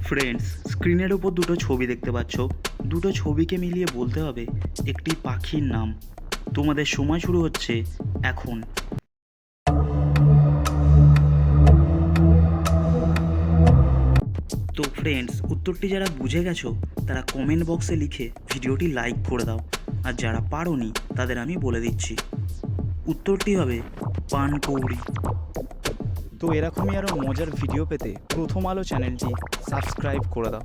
Friends, স্ক্রিনের উপর দুটো ছবি দেখতে পাচ্ছ। দুটো ছবিকে মিলিয়ে বলতে হবে একটি পাখির নাম। তোমাদের সময় শুরু হচ্ছে এখন। তো ফ্রেন্ডস, উত্তরটি যারা বুঝে গেছো তারা কমেন্ট বক্সে লিখে ভিডিওটি লাইক করে দাও। আর যারা পারোনি তাদের আমি বলে দিচ্ছি, উত্তরটি হবে পানকৌড়ি। তো এরকমই আরও মজার ভিডিও পেতে প্রথম আলো চ্যানেলটি সাবস্ক্রাইব করে দাও।